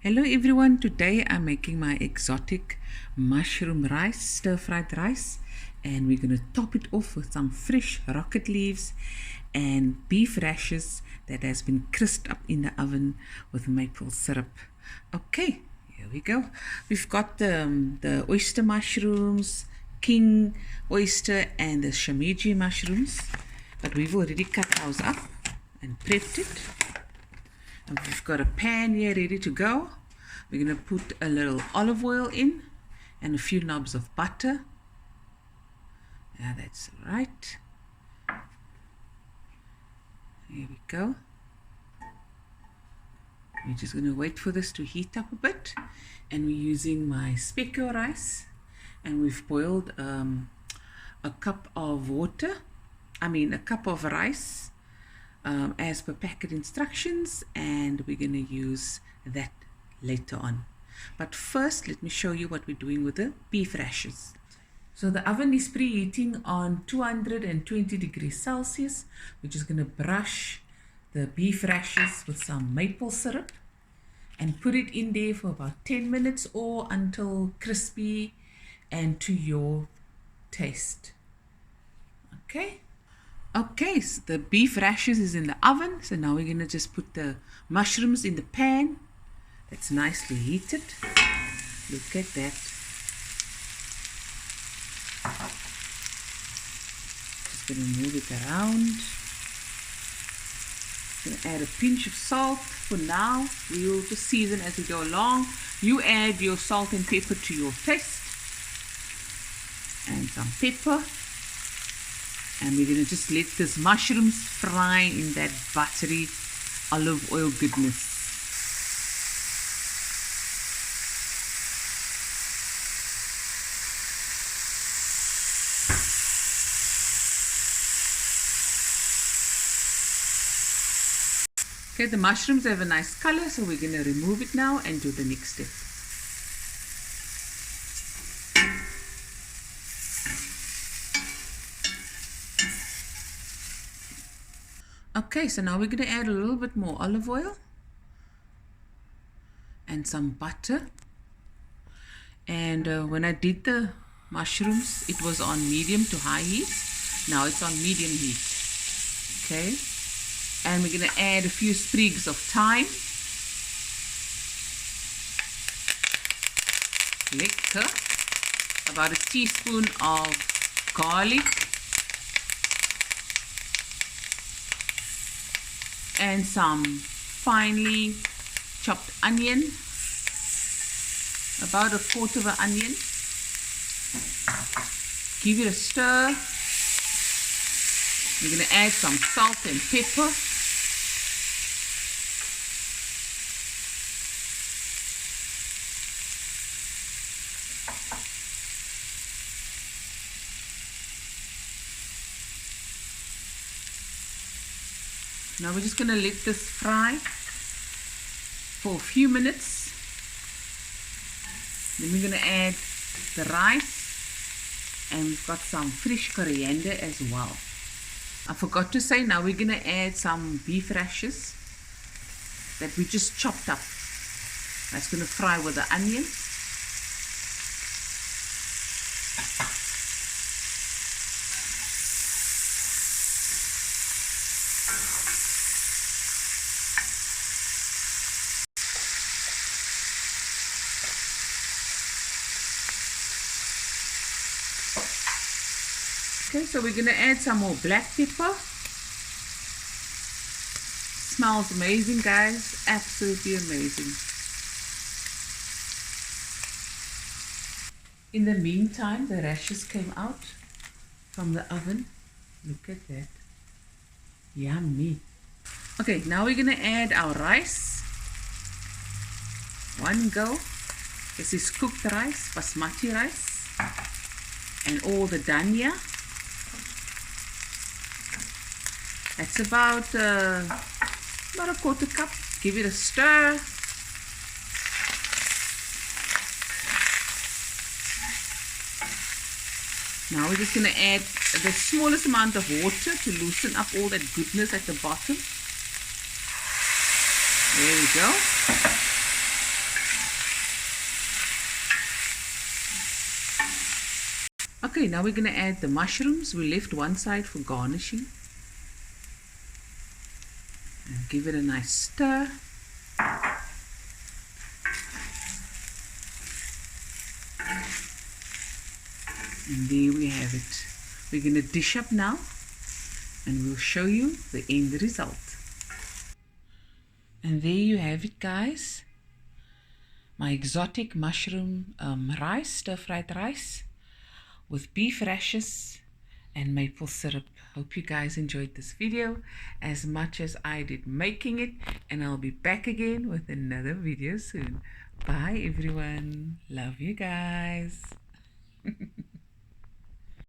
Hello everyone, today I'm making my exotic mushroom rice, stir-fried rice, and we're going to top it off with some fresh rocket leaves and beef rashes that has been crisped up in the oven with maple syrup. Okay, here we go. We've got the oyster mushrooms, king oyster and the shimeji mushrooms, but we've already cut ours up and prepped it. And we've got a pan here ready to go. We're going to put a little olive oil in and a few knobs of butter. Yeah, that's right. Here we go. We're just going to wait for this to heat up a bit. And we're using my Spekko rice. And we've boiled a cup of rice. As per packet instructions, and we're going to use that later on. But first, let me show you what we're doing with the beef rashes. So the oven is preheating on 220 degrees Celsius. We're just going to brush the beef rashes with some maple syrup and put it in there for about 10 minutes or until crispy and to your taste. Okay, so the beef rashes is in the oven. So now we're going to just put the mushrooms in the pan. That's nicely heated. Look at that. Just going to move it around. Going to add a pinch of salt for now. We will just season as we go along. You add your salt and pepper to your taste. And some pepper. And we're going to just let this mushrooms fry in that buttery olive oil goodness. Okay, the mushrooms have a nice color, so we're going to remove it now and do the next step. Okay, so now we're going to add a little bit more olive oil and some butter. And when I did the mushrooms, it was on medium to high heat. Now it's on medium heat. Okay, and we're going to add a few sprigs of thyme. Lekker. About a teaspoon of garlic. And some finely chopped onion, about a quarter of an onion. Give it a stir. We're going to add some salt and pepper. Now we're just going to let this fry for a few minutes. Then we're going to add the rice, and we've got some fresh coriander as well. I forgot to say, now we're going to add some beef rashes that we just chopped up. That's going to fry with the onion. Okay, so we're going to add some more black pepper. Smells amazing, guys. Absolutely amazing. In the meantime, the rashes came out from the oven. Look at that. Yummy. Okay, now we're going to add our rice. One go. This is cooked rice, basmati rice. And all the dhania. That's about a quarter cup. Give it a stir. Now we're just going to add the smallest amount of water to loosen up all that goodness at the bottom. There we go. Okay, now we're going to add the mushrooms. We left one side for garnishing. And give it a nice stir. And there we have it. We're going to dish up now and we'll show you the end result. And there you have it, guys. My exotic mushroom rice, stir-fried rice with beef rashes and maple syrup. Hope you guys enjoyed this video as much as I did making it, and I'll be back again with another video soon. Bye everyone. Love you guys.